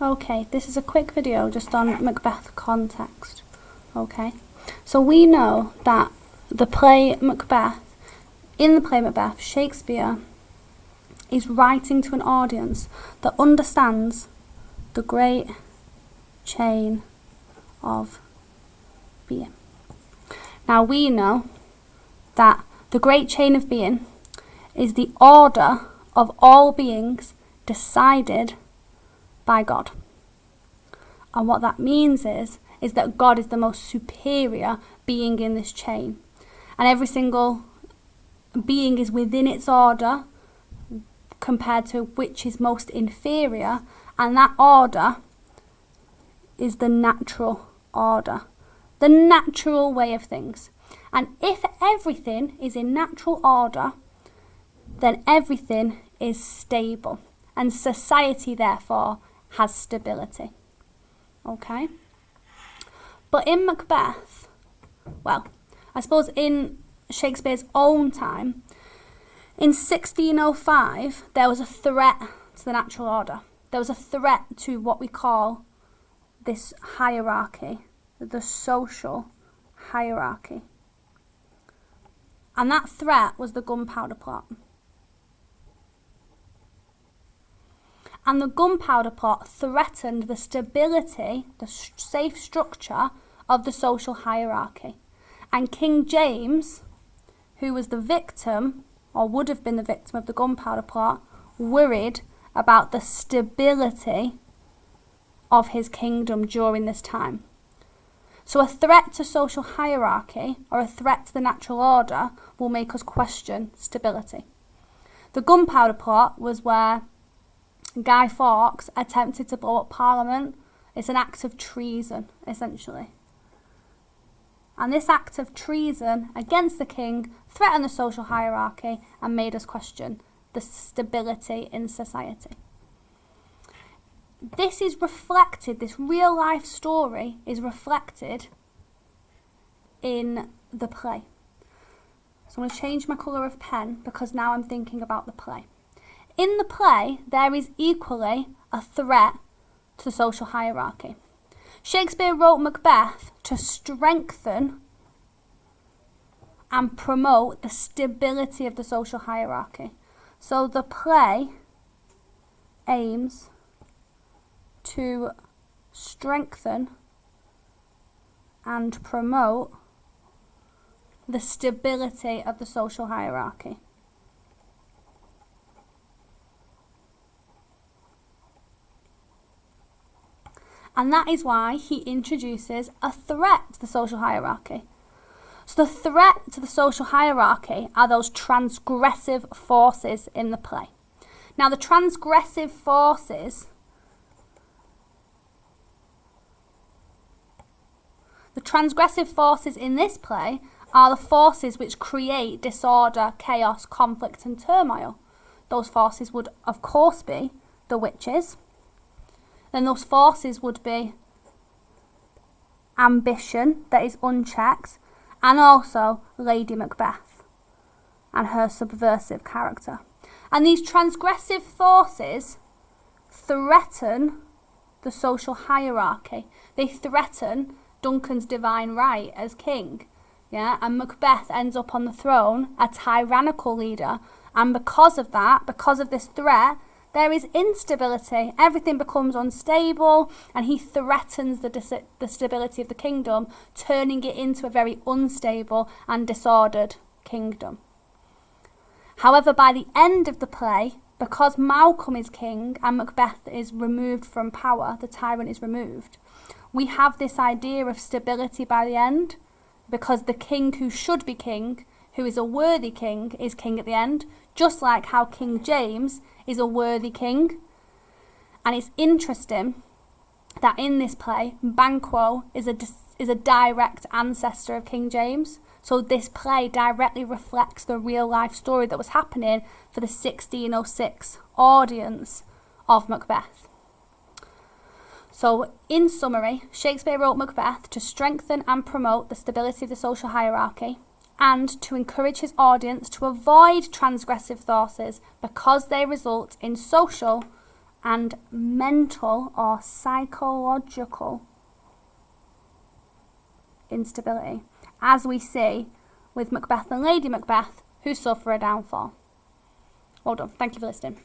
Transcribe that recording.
Okay, this is a quick video just on Macbeth context. Okay, so we know that in the play Macbeth, Shakespeare is writing to an audience that understands the great chain of being. Now we know that the great chain of being is the order of all beings decided by God. And what that means is that God is the most superior being in this chain. And every single being is within its order compared to which is most inferior. And that order is the natural order, the natural way of things. And if everything is in natural order, then everything is stable. And society, therefore, has stability. Okay? But in Macbeth, well, I suppose in Shakespeare's own time, in 1605, there was a threat to the natural order. There was a threat to what we call this hierarchy, the social hierarchy. And that threat was the Gunpowder Plot. And the Gunpowder Plot threatened the stability, the safe structure of the social hierarchy. And King James, who was the victim, or would have been the victim of the Gunpowder Plot, worried about the stability of his kingdom during this time. So a threat to social hierarchy, or a threat to the natural order, will make us question stability. The Gunpowder Plot was where Guy Fawkes attempted to blow up Parliament. It's an act of treason, essentially. And this act of treason against the king threatened the social hierarchy and made us question the stability in society. This is reflected, this real life story is reflected in the play. So I'm going to change my colour of pen because now I'm thinking about the play. In the play, there is equally a threat to the social hierarchy. Shakespeare wrote Macbeth to strengthen and promote the stability of the social hierarchy. So the play aims to strengthen and promote the stability of the social hierarchy. And that is why he introduces a threat to the social hierarchy. So the threat to the social hierarchy are those transgressive forces in the play. Now the transgressive forces in this play are the forces which create disorder, chaos, conflict and turmoil. Those forces would of course be the witches. Then those forces would be ambition that is unchecked, and also Lady Macbeth and her subversive character. And these transgressive forces threaten the social hierarchy. They threaten Duncan's divine right as king. Yeah, and Macbeth ends up on the throne, a tyrannical leader, and because of that, because of this threat, there is instability. Everything becomes unstable, and he threatens the stability of the kingdom, turning it into a very unstable and disordered kingdom. However, by the end of the play, because Malcolm is king and Macbeth is removed from power, the tyrant is removed, we have this idea of stability by the end, because the king who should be king, who is a worthy king, is king at the end, just like how King James is a worthy king. And it's interesting that in this play, Banquo is a direct ancestor of King James. So this play directly reflects the real life story that was happening for the 1606 audience of Macbeth. So in summary, Shakespeare wrote Macbeth to strengthen and promote the stability of the social hierarchy, and to encourage his audience to avoid transgressive forces because they result in social and mental or psychological instability, as we see with Macbeth and Lady Macbeth, who suffer a downfall. Well done. Thank you for listening.